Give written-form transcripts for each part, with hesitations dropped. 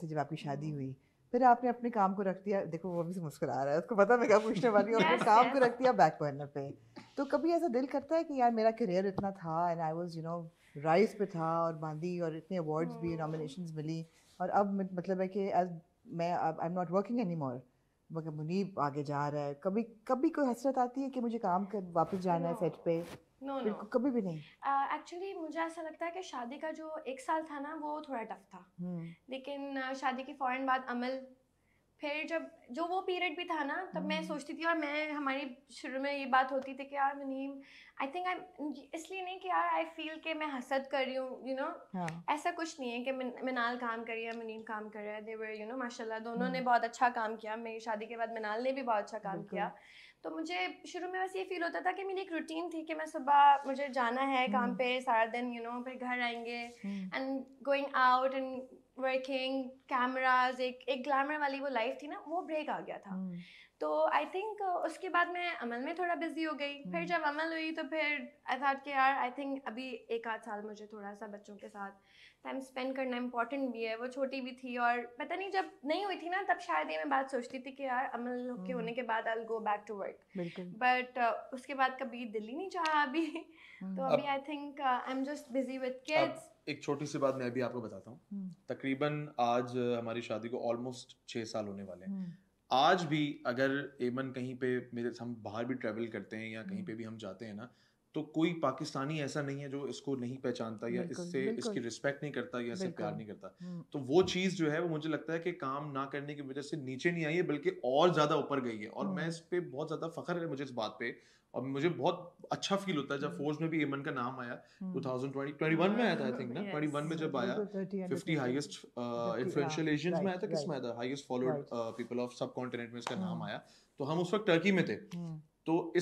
थे जब आपकी शादी हुई, फिर आपने अपने काम को रख दिया, देखो वो भी से मुस्कुरा रहा है, उसको पता मैं क्या पूछने वाली हूँ, अपने Yes, काम को yes. रख दिया बैक बर्नर पे। तो कभी ऐसा दिल करता है कि यार मेरा करियर इतना था एंड आई वाज राइज पे था और बांधी और इतने अवार्ड्स भी नॉमिनेशंस मिली, और अब मतलब है कि आज मैं अब I am not working any more, मगर मुनीब आगे जा रहा है, कभी कभी कोई हसरत आती है कि मुझे काम कर वापस जाना है No. सेट पे? No, no. बिल्कुल कभी भी नहीं। एक्चुअली मुझे ऐसा लगता है कि शादी का जो 1 साल था ना वो थोड़ा टफ था, लेकिन शादी के फ़ौरन बाद अमल, फिर जब जो वो पीरियड भी था ना तब मैं सोचती थी, और मैं हमारी शुरू में ये बात होती थी कि यार मुनीम आई थिंक आई, इसलिए नहीं कि यार आई फील कि मैं हसद कर रही हूँ हाँ ऐसा कुछ नहीं है कि मिनाल काम कर रही है मुनीम काम कर रहा है, दे वर माशाल्लाह दोनों ने बहुत अच्छा काम किया, मेरी शादी के बाद मिनाल ने भी बहुत अच्छा काम बिल्कुल। किया। तो मुझे शुरू में बस ये फील होता था कि मेरी एक रूटीन थी कि मैं सुबह मुझे जाना है काम पे सारा दिन, फिर घर आएंगे and going out and working cameras, एक ग्लैमर वाली वो लाइफ थी ना, वो ब्रेक आ गया था। तो आई थिंक उसके बाद मैं अमल में थोड़ा बिजी हो गई, फिर जब अमल हुई तो फिर आई थॉट कि यार आई थिंक अभी 1 आध साल मुझे थोड़ा सा बच्चों के साथ टाइम स्पेंड करना इम्पोर्टेंट भी है, वो छोटी भी थी और पता नहीं जब नहीं हुई थी ना तब शायद ये मैं बात सोचती थी कि यार अमल के होने के बाद I will go back to work, बिल्कुल। बट उसके बाद कभी दिल ही नहीं चाहा अभी तो अभी I think I am just busy with kids. एक छोटी सी बात मैं भी आपको बताता हूँ, तकरीबन आज हमारी शादी को ऑलमोस्ट 6 साल होने वाले हैं। आज भी अगर एमन कहीं पे हम बाहर भी ट्रैवल करते हैं या कहीं पे भी हम जाते हैं ना, तो कोई पाकिस्तानी ऐसा नहीं है जो इसको नहीं पहचानता या इससे इसकी रिस्पेक्ट नहीं करता या इससे प्यार नहीं करता। तो वो चीज़ जो है वो मुझे लगता है कि काम ना करने की वजह से नीचे नहीं आई है बल्कि और ज़्यादा ऊपर गई है, और मैं इस पे बहुत ज़्यादा फख्र है मुझे इस बात पे, और मुझे बहुत अच्छा फील होता है जब फोर्स में भी एमन का नाम आया 2021 में आया था आई थिंक ना, 21 में जब आया 50 हाईएस्ट इन्फ्लुएंशियल एशियंस में आया था, किस में आया था, हाईएस्ट फॉलोड पीपल ऑफ सब कॉन्टिनेंट में इसका नाम आया। तो हम उस वक्त टर्की में थे, तो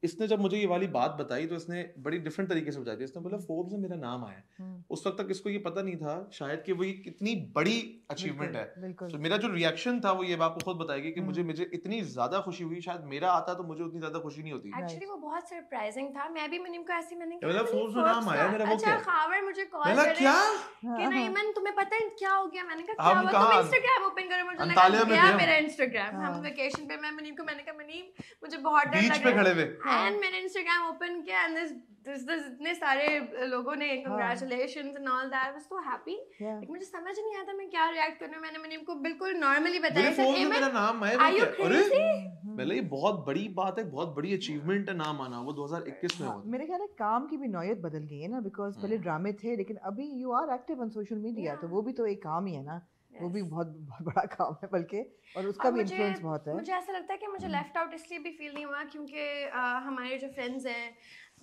इसने जब मुझे ये वाली बात बताई तो इसने बड़ी डिफरेंट तरीके से बताई थी। इसने बोला फोर्ब्स में मेरा नाम आया, उस वक्त तक इसको ये पता नहीं था शायद कि वो ये कितनी बड़ी अचीवमेंट है। तो मेरा जो रिएक्शन था वो ये आपको खुद बताएगी कि मुझे इतनी ज्यादा खुशी हुई, शायद मेरा आता तो मुझे उतनी ज्यादा खुशी नहीं होती। एक्चुअली वो बहुत सरप्राइजिंग था, मैं भी मुनीम को ऐसे मैंने कहा फोर्ब्स में नाम आया मेरा, वो अच्छा क्या खावर मुझे कॉल कर क्या कि नहीं मन तुम्हें पता है क्या हो गया, मैंने कहा हम क्या हुआ, तुम कहाँ इंस्टाग्राम ओपन करो, मुझे अंतालिया लगा में गया थे मेरा इंस्टाग्राम, हम वेकेशन पे, मैं मुनीम को मैंने कहा मुनीम मुझे बहुत डर बीच लग पे रहा खड़े हुए है, एंड मैंने इंस्टाग्राम ओपन किया एंड इतने सारे लोगों ने congratulations and all that, I was so happy, लेकिन मुझे समझ नहीं आता मैं क्या रिएक्ट करूं। मैंने मुनीम को बिल्कुल नॉर्मली बताया मेरे फोन में मेरा नाम है, आर यू क्रेजी, पहले ये बहुत बड़ी बात है, बहुत बड़ी अचीवमेंट है नाम आना, वो 2021 में हुआ। मेरे ख्याल है काम की भी नौयत बदल गई है ना, बिकॉज पहले ड्रामे थे लेकिन अभी you are active on social media, तो वो भी तो एक काम ही है ना, वो भी बहुत बहुत बड़ा काम है बल्कि, और उसका भी इन्फ्लुएंस बहुत है। मुझे ऐसा लगता है कि मुझे लेफ्ट आउट इसलिए भी फील नहीं हुआ क्योंकि हमारे जो फ्रेंड्स हैं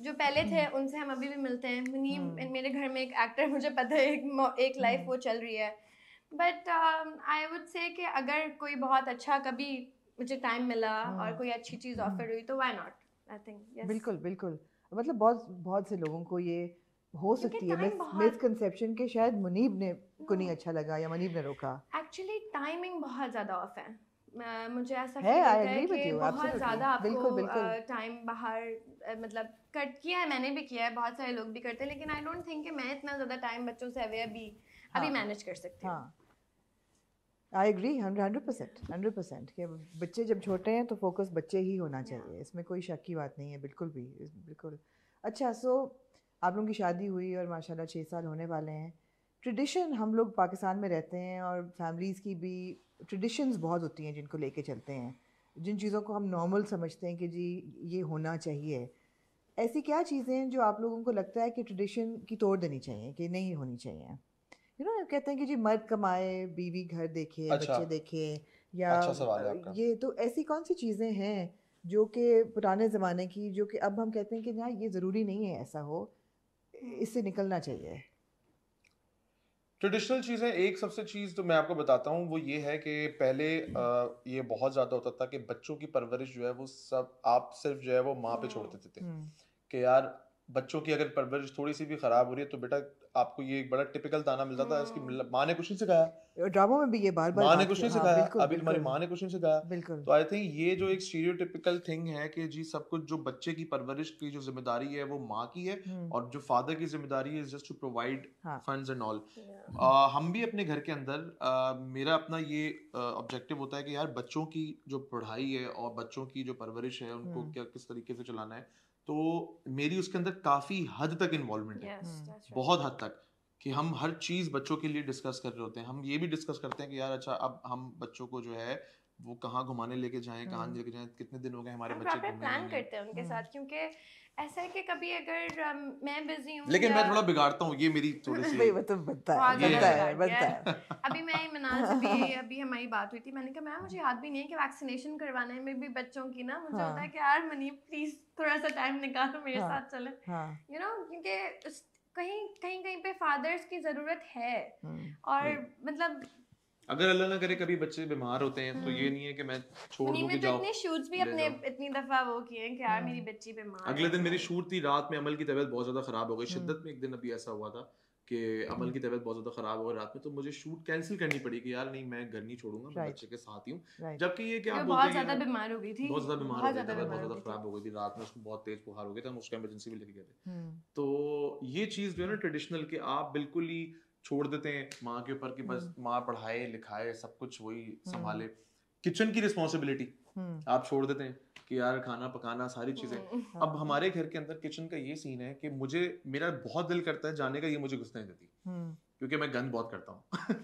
जो पहले थे उनसे हम अभी भी मिलते हैं। मुनीम मेरे घर में एक एक्टर, मुझे पता है एक लाइफ वो चल रही है, बट आई वुड से कि अगर कोई बहुत अच्छा कभी मुझे टाइम मिला और कोई अच्छी चीज़ ऑफर हुई तो व्हाई नॉट, आई थिंक बिल्कुल बिल्कुल, मतलब बहुत बहुत से लोगों को ये हो सकती है मिसकंसेप्शन के शायद मुनीब ने को नहीं अच्छा लगा या मुनीब ने रोका। एक्चुअली टाइमिंग बहुत ज़्यादा ऑफ है, मुझे ऐसा है, फील I होता है agree with कि you, बहुत absolutely. ज़्यादा बिल्कुल, आपको बिल्कुल. टाइम बाहर मतलब कट किया है, मैंने भी किया है, बहुत सारे लोग भी करते हैं, लेकिन आई डोंट थिंक कि मैं इतना ज़्यादा टाइम बच्चों से अभी मैनेज कर सकती हूँ। हाँ, आई एग्री 100% कि बच्चे जब छोटे हैं तो फोकस बच्चे ही होना चाहिए, इसमें कोई शक की बात नहीं है बिल्कुल भी, बिल्कुल। अच्छा, सो आप लोगों की शादी हुई और माशाल्लाह 6 साल होने वाले हैं। ट्रेडिशन, हम लोग पाकिस्तान में रहते हैं और फैमिलीज़ की भी ट्रेडिशंस बहुत होती हैं जिनको लेके चलते हैं, जिन चीज़ों को हम नॉर्मल समझते हैं कि जी ये होना चाहिए। ऐसी क्या चीज़ें हैं जो आप लोगों को लगता है कि ट्रेडिशन की तोड़ देनी चाहिए, कि नहीं होनी चाहिए? कहते हैं कि जी मर्द कमाए, बीवी घर देखे, बच्चे देखे, या अच्छा सवाल है आपका। ये तो ऐसी कौन सी चीज़ें हैं जो कि पुराने ज़माने की, जो कि अब हम कहते हैं कि ना ये ज़रूरी नहीं है ऐसा हो, इससे निकलना चाहिए? ट्रेडिशनल चीज़ें, एक सबसे चीज़ तो मैं आपको बताता हूँ वो ये है कि पहले ये बहुत ज़्यादा होता था कि बच्चों की परवरिश जो है वो सब आप सिर्फ जो है वो माँ पे छोड़ देते थे कि यार बच्चों की अगर परवरिश थोड़ी सी भी ख़राब हो रही है तो बेटा आपको ये एक बड़ा टिपिकल ताना मिलता था, इसकी माँ ने कुछ नहीं सिखाया, ड्रामों में भी ये बार बार माँ ने बात कुछ नहीं हाँ, सिखाया, बिल्कुल अभी तुम्हारी बिल्कुल माँ ने कुछ नहीं सिखाया। बिल्कुल तो आई थिंक ये जो एक स्टीरियोटिपिकल थिंग है कि जी सब कुछ जो बच्चे की परवरिश की जो जिम्मेदारी है वो माँ की है, और जो फादर की जिम्मेदारी है जस्ट टू प्रोवाइड हाँ। Funds and all. हम भी अपने घर के अंदर मेरा अपना ये ऑब्जेक्टिव होता है कि यार बच्चों की जो पढ़ाई है और बच्चों की जो परवरिश है उनको क्या किस तरीके से चलाना है, तो मेरी उसके अंदर काफी हद तक इन्वॉल्वमेंट है, बहुत हद तक, कि हम हर चीज बच्चों के लिए डिस्कस कर रहे होते हैं। हम ये भी डिस्कस करते हैं कि यार अच्छा अब हम बच्चों को जो है वो कहाँ घुमाने लेके जाएं, कहाँ लेके जाएं, कितने दिन हो गए हमारे बच्चे घूमे प्लान नहीं करते हैं उनके साथ, क्योंकि ऐसा है कि कभी अगर मैं बिजी हूँ, लेकिन मैं थोड़ा बिगाड़ता हूँ, ये मेरी थोड़ी सी भाई वो तो बनता है बहुत बनता ज़्यादा है बिगाड़ बनता गया है अभी मैं इमरान से भी अभी हमारी बात हुई थी, मैंने कहा मैम मुझे याद भी नहीं है कि वैक्सीनेशन करवाने में भी बच्चों की ना, मुझे होता है कि यार मनी प्लीज थोड़ा सा टाइम निकालो मेरे हाँ, साथ चले, हाँ यू नो, क्योंकि कहीं कहीं कहीं पे फादर्स की जरूरत है। और मतलब अगर अल्लाह ना करे कभी बच्चे बीमार होते हैं तो ये नहीं है कि मैं छोड़ दूं कि तो जाओ इतने शूट्स भी ले अपने जाओ। इतनी दफा वो किए हैं कि यार मेरी बच्ची बीमार अगले है। दिन मेरी शूट थी, रात में अमल की तबीयत बहुत ज्यादा खराब हो गई, शिद्दत में एक दिन अभी ऐसा हुआ था कि अमल की तबीयत बहुत ज्यादा खराब हो गई रात में, तो मुझे शूट कैंसिल करनी पड़ी कि यार नहीं मैं घर नहीं छोड़ूंगा, मैं बच्चे के साथ ही हूँ। जबकि ये क्या वो बोलते बहुत हैं ज्यादा बीमार हो गई थी, बहुत ज्यादा बीमार हो बहुत गई, ज्यादा तबीयत बीमार बहुत हो ज्यादा गई थी। खराब हो गई थी, रात में उसको बहुत तेज बुखार हो गया था, हम उसको इमरजेंसी भी लेके गए थे। हम्म, तो ये चीज जो है ना ट्रेडिशनल कि आप बिल्कुल ही छोड़ देते हैं माँ के ऊपर कि बस माँ पढ़ाए लिखाए सब कुछ वही संभाले, किचन की रिस्पॉन्सिबिलिटी आप छोड़ देते हैं कि यार खाना पकाना सारी चीजें। अब हमारे घर के अंदर किचन का ये सीन है कि मुझे मेरा बहुत दिल करता है जाने का, ये मुझे घुसने नहीं देती क्योंकि मैं गंद बहुत करता हूँ।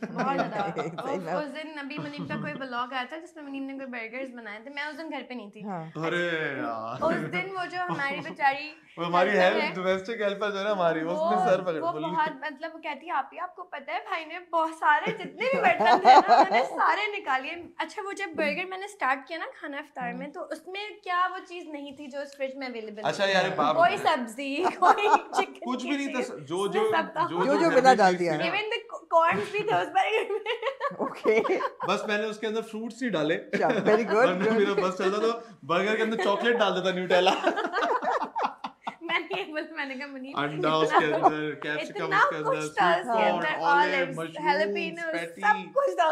बहुत ज्यादा। उस दिन अभी मुनीम का कोई ब्लॉग आया था जिसमें मुनीम ने कोई बर्गर्स बनाए थे, मैं उस दिन घर पे नहीं थी। अरे यार उस दिन वो जो हमारी बेचारी वो हमारी हेल्प डोमेस्टिक हेल्पर जो है ना हमारी, उसने सर पकड़ वो बोली बहुत मतलब कहती है आप ही आपको पता है भाई ने बहुत सारे जितने भी बर्तन थे ना उन्होंने सारे निकालिए। अच्छा वो जब बर्गर मैंने स्टार्ट किया ना खाना इफ्तार में, तो उसमें क्या वो चीज नहीं थी जो उस फ्रिज में अवेलेबल अच्छा यार कोई सब्जी कोई चिकन कुछ भी नहीं था, जो बिना डाल दिया, इवन द कॉर्न्स भी थे उस बर्गर में। ओके बस मैंने उसके अंदर फ्रूट्स नहीं डाले, वेरी गुड मेरा बस चलता तो बर्गर के अंदर चॉकलेट डाल देता, न्यूटेला मैंने कहा मुनीब अंडा उसके अंदर, कैप्सिकम उसके अंदर, sweet corn, olive, mushrooms, patty,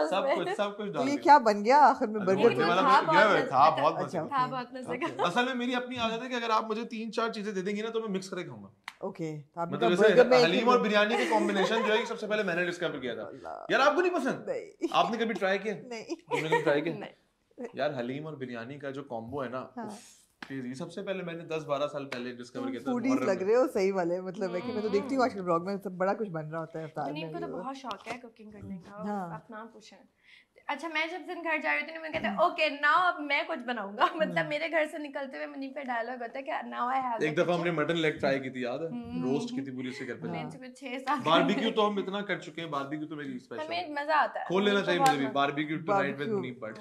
सब कुछ तो डाल ये दिया। क्या बन गया आखिर में बर्गर? वो वाला था था बहुत बहुत अच्छा, मजा। था बहुत मजे का। असल में मेरी अपनी आदत है कि अगर आप मुझे 3-4 चीजें दे देंगी ना तो मैं मिक्स करके खाऊंगा। ओके तो आपने मतलब कहा बर्गर में जैसे हलीम और बिरयानी का कॉम्बिनेशन जो है सबसे पहले मैंने डिस्कवर किया था। यार आपको नहीं पसंद? नहीं आपने कभी ट्राई किया? नहीं तुमने कभी ट्राई किया? यार हलीम और बिरयानी का जो कॉम्बो है ना, तेजी सबसे पहले मैंने 10-12 साल पहले डिस्कवर किया था। फूडीज लग रहे हो सही वाले, मतलब है कि मैं तो देखती हूँ आजकल ब्लॉग में सब बड़ा कुछ बन रहा होता है इफ्तार में। मुनीब को तो बहुत शौक है कुकिंग करने का, हाँ। आप ना पूछें। अच्छा मैं जब दिन घर जा रही थी ना मैं कहते ओके नाउ अब मैं कुछ बनाऊंगा, मतलब मेरे घर से निकलते हुए मुनीब का डायलॉग होता है कि नाउ आई हैव। एक दफा हमने मटन लेग ट्राई की थी, याद है? रोस्ट की थी पूरी से घर पे। मैंने सुबह 6-7 बारबेक्यू तो हम इतना कर चुके हैं, बारबेक्यू तो मेरी स्पेशल है। हमें मजा आता है, खोल लेना चाहिए मुझे भी, बहुत barbecue tonight with Munib but.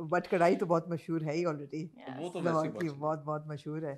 But कढ़ाई तो बहुत मशहूर है ही ऑलरेडी, वो तो वैसे ही बहुत बहुत मशहूर है।